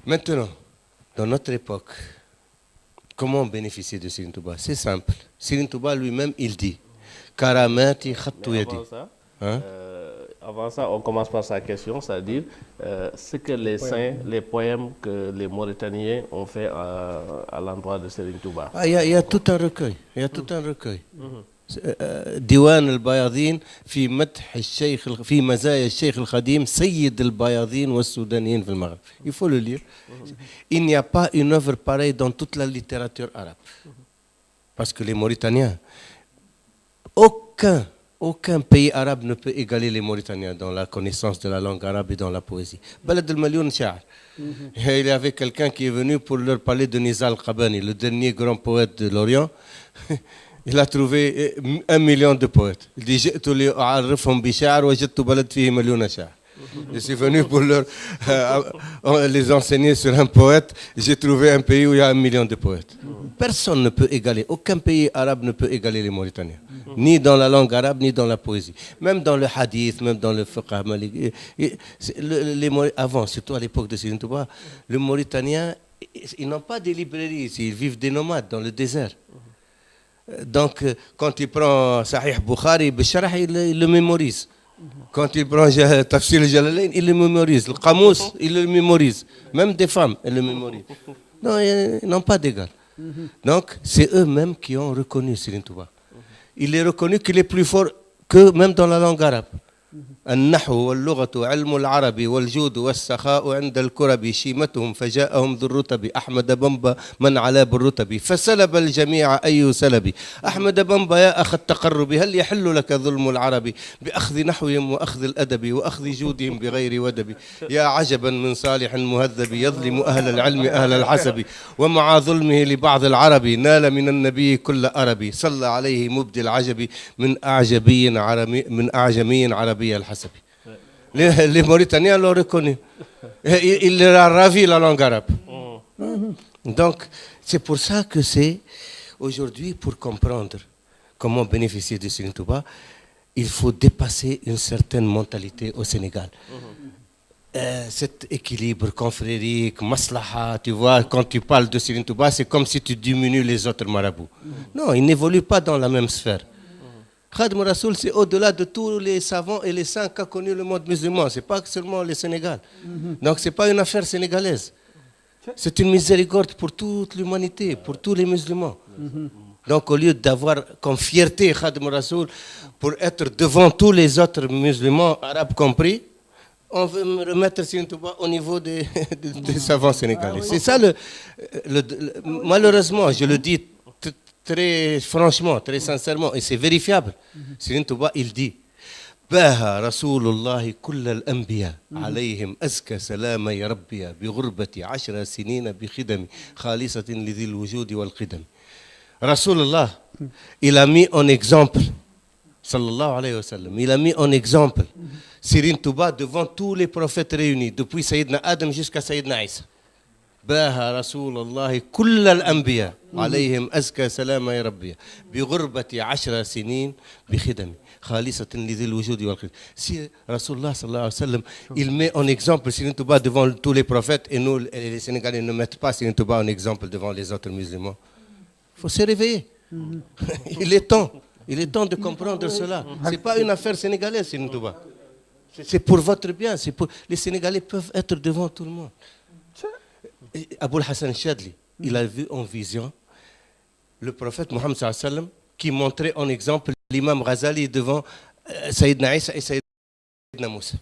Maintenant, dans notre époque, comment bénéficier de Serigne Touba? C'est simple. Serigne Touba lui-même, il dit Karamati khattu yadi. Avant ça, on commence par sa question, c'est-à-dire ce que les saints, les poèmes que les Mauritaniens ont fait à l'endroit de Serigne Touba. Il y a tout un recueil. Il y a tout un recueil. ديوان البياضين في مدح الشيخ في مزايا الشيخ القديم سيد البياضين والسودانيين في المغرب. Il faut le lire. Il n'y a pas une œuvre pareille dans toute la littérature arabe. Parce que les Mauritaniens, aucun pays arabe ne peut égaler les Mauritaniens dans la connaissance de la langue arabe et dans la poésie. Balad al-Malioun Sha'ar. Il y avait quelqu'un qui est venu pour leur parler de Nizar al-Qabani, le dernier grand poète de l'Orient. Il a trouvé 1 million de poètes. Il dit je suis venu pour les enseigner sur un poète. J'ai trouvé un pays où il y a 1 million de poètes. Personne ne peut égaler, aucun pays arabe ne peut égaler les Mauritaniens. Ni dans la langue arabe, ni dans la poésie. Même dans le hadith, même dans le fiqh maliki. Avant, surtout à l'époque de Serigne Touba, les Mauritaniens, ils n'ont pas de librairies ici. Ils vivent des nomades dans le désert. Donc, quand il prend Sahih Bukhari, il le mémorise. Quand il prend Tafsir al-Jalalayn, il le mémorise. Le Qamous, il le mémorise. Même des femmes, elles le mémorisent. Non, ils n'ont pas d'égal. Donc, c'est eux-mêmes qui ont reconnu Serigne Touba. Il est reconnu qu'il est plus fort que même dans la langue arabe. النحو واللغة علم العربي والجود والسخاء عند الكرب شيمتهم فجاءهم ذو الرتب أحمد بمبا من علا بالرتب فسلب الجميع أي سلبي أحمد بمبا يا أخ التقرب هل يحل لك ظلم العرب بأخذ نحوهم وأخذ الأدب وأخذ جودهم بغير ودب يا عجبا من صالح مهذب يظلم أهل العلم أهل الحسب ومع ظلمه لبعض العرب نال من النبي كل أربي صلى عليه مبدي العجب من أعجمي عربي الحسب. Les Mauritaniens l'ont reconnu. Il leur a ravi la langue arabe. Donc, c'est pour ça que c'est aujourd'hui, pour comprendre comment bénéficier de Serigne Touba, il faut dépasser une certaine mentalité au Sénégal. Cet équilibre confrérique, maslaha, tu vois, quand tu parles de Serigne Touba, c'est comme si tu diminues les autres marabouts. Non, ils n'évoluent pas dans la même sphère. Khadim Rassoul, c'est au-delà de tous les savants et les saints qu'a connu le monde musulman. Ce n'est pas seulement le Sénégal. Donc, ce n'est pas une affaire sénégalaise. C'est une miséricorde pour toute l'humanité, pour tous les musulmans. Donc, au lieu d'avoir comme fierté Khadim Rassoul pour être devant tous les autres musulmans, arabes compris, on veut me remettre Serigne Touba au niveau des savants sénégalais. C'est ça malheureusement, je le dis très franchement, très sincèrement, et c'est vérifiable. Serigne Touba, il dit باها رسول الله كل الأنبياء عليهم أزكى سلام يا ربي بغربة 10 سنين بخدم خالصة لذي الوجود والقدم. رسول الله, il a mis en exemple, sallallahu alayhi wa sallam, il a mis en exemple Serigne Touba devant tous les prophètes réunis, depuis Sayyidina Adam jusqu'à Sayyidina Isa. باها رسول الله كل الأنبياء عليهم أزكى سلام يا ربي بغربة 10 سنين بخدمي خالصة لذي الوجود والقدم. Si Rasulullah sallallahu alayhi wa sallam, il met en exemple Serigne Touba devant tous les prophètes et nous, les Sénégalais, ne mettent pas Serigne Touba en exemple devant les autres musulmans. Il faut se réveiller. Il est temps de comprendre cela. Ce n'est pas une affaire sénégalaise, Serigne Touba. C'est pour votre bien. Les Sénégalais peuvent être devant tout le monde. Aboul Hassan Chadli, il a vu en vision le prophète Mohammed sallallahu alayhi wa sallam qui montrait en exemple l'imam Ghazali devant Sayyidina Isa et Sayyidina Moussa.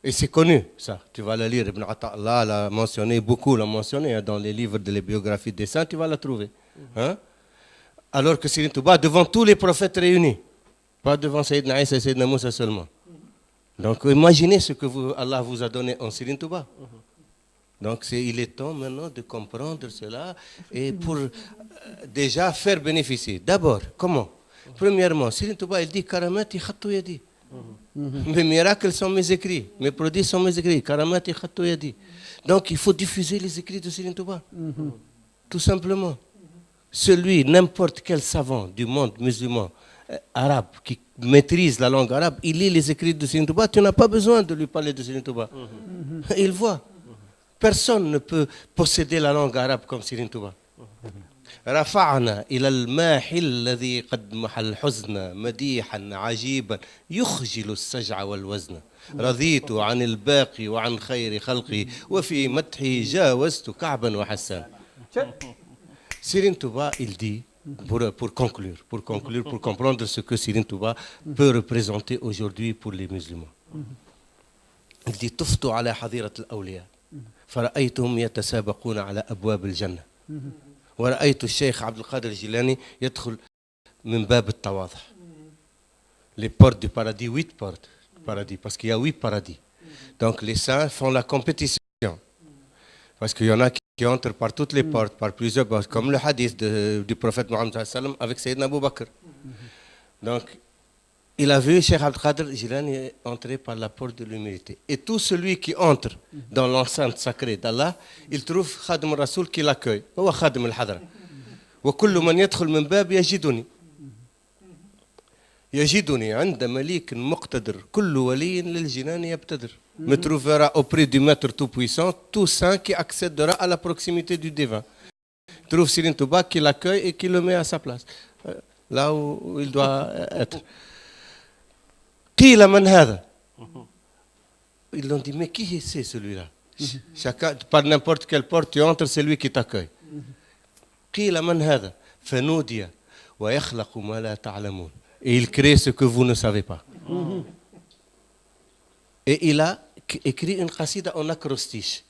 Et c'est connu, ça. Tu vas le lire. Ibn Ata'Allah l'a mentionné, beaucoup l'ont mentionné dans les livres de les biographies des saints, tu vas la trouver. Alors que Serigne Touba, devant tous les prophètes réunis, pas devant Sayyidina Isa et Sayyidina Moussa seulement. Donc imaginez ce que Allah vous a donné en Serigne Touba. Donc il est temps maintenant de comprendre cela et pour déjà faire bénéficier. D'abord, comment? Premièrement, Serigne Touba, il dit Karamati khattu yadi. Mes miracles sont mes écrits, mes prodiges sont mes écrits. Karamati khattu yadi. Donc il faut diffuser les écrits de Serigne Touba. Tout simplement. N'importe quel savant du monde musulman, arabe, qui maîtrise la langue arabe, il lit les écrits de Serigne Touba, tu n'as pas besoin de lui parler de Serigne Touba. Il voit. Personne ne peut posséder la langue arabe comme Serigne Touba. رفعنا إلى الماحي الذي قد محى الحزن مديحا عجيبا يخجل السجع والوزن رضيت عن الباقي وعن خير خلقي وفي مدحه جاوزت كعبا وحسان. Serigne Touba, il dit, pour conclure, pour comprendre ce que Serigne Touba peut représenter aujourd'hui pour les musulmans. Il dit طفت على حظيرة الأولياء فرأيتهم يتسابقون على أبواب الجنة ورأيت الشيخ عبد القادر الجيلاني يدخل من باب التواضع. Les portes du paradis, 8 portes du paradis, parce qu'il y a 8 paradis. Donc les saints font la compétition. Parce qu'il y en a qui entrent par toutes les portes, par plusieurs portes, comme le hadith du prophète Mohammed avec Sayyidina Abu Bakr. Donc, il a vu Cheikh Abdel Qadir Jilani entrer par la porte de l'humilité. Et tout celui qui entre dans l'enceinte sacrée d'Allah, il trouve Khadim al-Rasoul qui l'accueille. هو خادم الحضرة. وكل من يدخل من باب يجدني. يجدني عند مليك مقتدر كل ولي للجنان يبتدر. Me trouvera auprès du maître tout-puissant, tout saint qui accédera à la proximité du divin. Trouve Serigne Touba qui l'accueille et qui le met à sa place, là où il doit être. قيل من هذا. Ils l'ont dit, mais qui c'est celui-là? Chacun, par n'importe quelle porte tu entres, c'est lui qui t'accueille. قيل من هذا فنودي ويخلق ما لا تعلمون. Et il crée ce que vous ne savez pas. Et il a écrit une qasida en acrostiche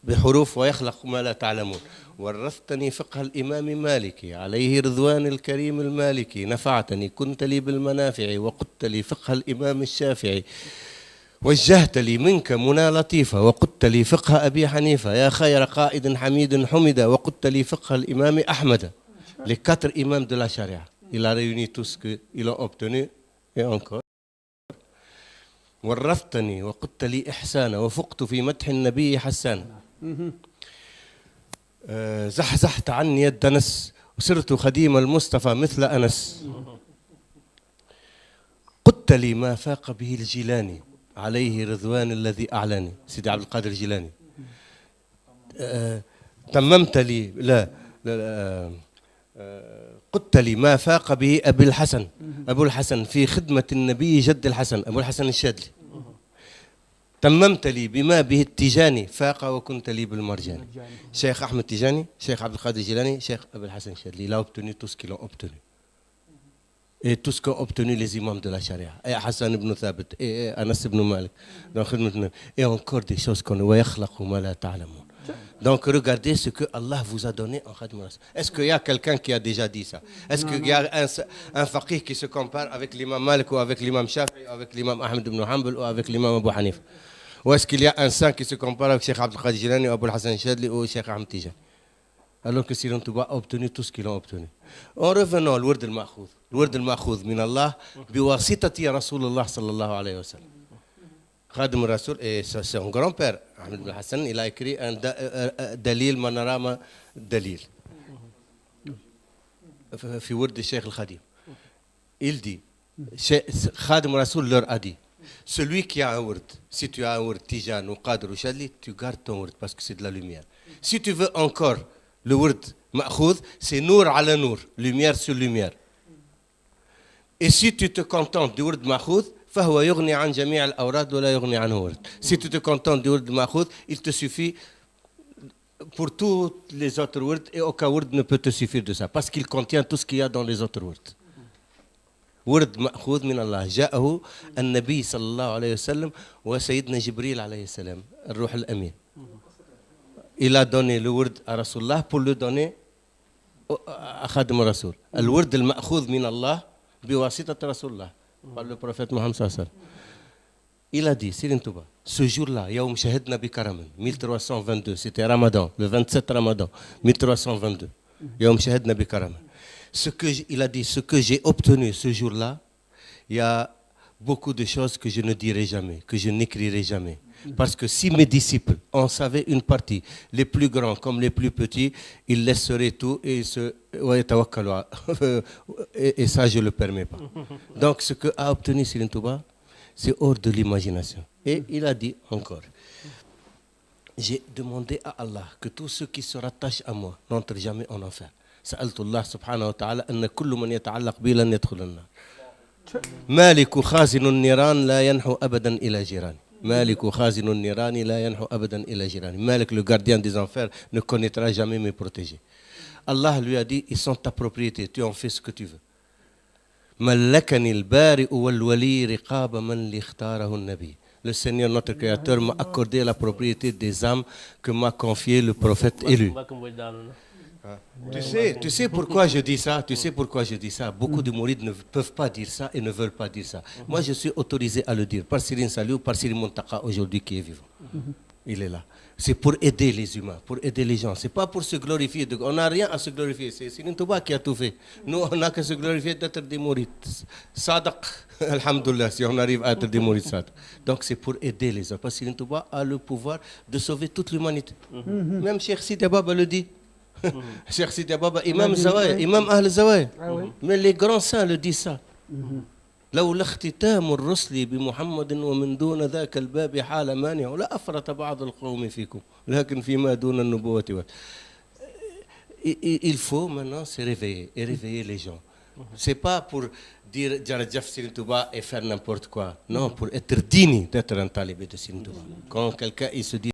بحروف ويخلق ما لا تعلمون. ورثتني فقه الإمام مالكي عليه رضوان الكريم المالكي نفعتني كنت لي بالمنافع وقدت لي فقه الإمام الشافعي وجهت لي منك منى لطيفة وقدت لي فقه أبي حنيفة يا خير قائد حميد حمد وقدت لي فقه الإمام أحمد. Les 4 imams de la charia. Il a réuni tout ce qu'ils ont obtenu et encore. ورثتني وقدت لي إحسانا وفقت في مدح النبي حسانا. زحزحت عني الدنس وصرت خديم المصطفى مثل أنس. قدت لي ما فاق به الجيلاني عليه رضوان الذي أعلاني. سيدي عبد القادر الجيلاني. تممت لي قدت لي ما فاق به أبي الحسن أبو الحسن في خدمة النبي جد الحسن أبو الحسن الشاذلي. تممت لي بما به التجاني فاق وكنت لي بالمرجاني. Cheikh Ahmed Tijani, Cheikh Abdel Qadir Jilani, Cheikh Abul Hassan Chadli. Il a obtenu tout ce qu'ils ont obtenu. Et tout ce qu'ont obtenu les imams de la charia. Et Hassan ibn Thabit, et Anas ibn Malik. Et encore des choses qu'on voit. Donc regardez ce que Allah vous a donné en Khadim al-Rasul. Est-ce qu'il y a quelqu'un qui a déjà dit ça? Est-ce qu'il y a un faqih qui se compare avec l'imam Malik ou avec l'imam Shafi'i ou avec l'imam Ahmed ibn Hanbal ou avec l'imam Abu Hanif? Ou est-ce qu'il y a un saint qui se compare avec Cheikh Abdel Qadir Jilani ou Abul Hassan Chadli ou Cheikh Ahmed Tijani? Alors que Serigne Touba a obtenu tout ce qu'ils ont obtenu. En revenant au Wird al-Ma'khoud. Le Wird al-Ma'khoud min Allah biwasitati Rasulullah sallallahu alayhi wa sallam. Khadim al-Rasul, et son grand-père, Ahmed ibn Hassan, il a écrit un Dalil Manarama Dalil. في ورد الشيخ الخديم. Il dit, Khadim al-Rasul leur a dit, celui qui a un word, si tu as un word Tijan ou Qadr ou Shadli, tu gardes ton word parce que c'est de la lumière. Si tu veux encore le word Ma'khoud, c'est Nour ala Nour, lumière sur lumière. Et si tu te contentes du word Ma'khoud, فهو يغني عن جميع الأوراد ولا يغني عنه ورد. Si tu te contentes du word Ma'khoud, il te suffit pour tous les autres words et aucun word ne peut te suffire de ça parce qu'il contient tout ce qu'il y a dans les autres words. ورد مأخوذ من الله جاءه النبي صلى الله عليه وسلم وسيدنا جبريل عليه السلام الروح الأمين. Il a donné le word à Rasulullah pour le donner à Khadim al-Rasul. الورد المأخوذ من الله بواسطة رسول الله par le prophète Mohammed sallallahu alayhi wa sallam. Il a dit, Serigne Touba, ce jour-là, Yaoum Shahidna bi Karaman, 1322, c'était Ramadan, le 27 Ramadan, 1322. Yaoum Shahidna bi Karaman. Il a dit, ce que j'ai obtenu ce jour-là, il y a beaucoup de choses que je ne dirai jamais, que je n'écrirai jamais. Parce que si mes disciples en savaient une partie, les plus grands comme les plus petits, ils laisseraient tout et et ça, je ne le permets pas. Donc, ce que a obtenu Serigne Touba, c'est hors de l'imagination. Et il a dit encore, j'ai demandé à Allah que tous ceux qui se rattachent à moi n'entrent jamais en enfer. سألت الله سبحانه وتعالى أن كل من يتعلق بي لن يدخل النار. مالك خازن النيران لا ينحو أبدا إلى جيراني. مالك خازن النيران لا ينحو أبدا إلى جيراني. Malik, le gardien des enfers, ne connaîtra jamais mes protégés. Allah lui a dit, ils sont ta propriété, tu en fais ce que tu veux. ملكني البارئ والولي رقاب من لاختاره النبي. Le Seigneur, notre Créateur, m'a accordé la propriété des âmes que m'a confié le prophète élu. Tu sais pourquoi je dis ça? Tu sais pourquoi je dis ça? Beaucoup de mourides ne peuvent pas dire ça et ne veulent pas dire ça. Moi, je suis autorisé à le dire par Serigne Saliou, par Serigne Mountakha aujourd'hui qui est vivant. Il est là. C'est pour aider les humains, pour aider les gens. C'est pas pour se glorifier. On n'a rien à se glorifier. C'est Serigne Touba qui a tout fait. Nous, on n'a qu'à se glorifier d'être des mourides. Sadaq, alhamdoulilah, si on arrive à être des mourides sadaq. Donc c'est pour aider les gens. Parce que Serigne Touba a le pouvoir de sauver toute l'humanité. Même Cheikh Sidi Baba le dit. Cheikh Sidi Baba, Imam Zawaya, Imam Ahl Zawaya. Mais les grands saints le disent ça. لولا اختتام الرسل بمحمد ومن دون ذاك الباب حال مانع لا أفرط بعض القوم فيكم لكن فيما دون النبوة. Il faut maintenant se réveiller et réveiller les gens. C'est pas pour dire Djaradjaf Serigne Touba et faire n'importe quoi. Non, pour être digne d'être un talibé de Serigne Touba. Quand quelqu'un il se dit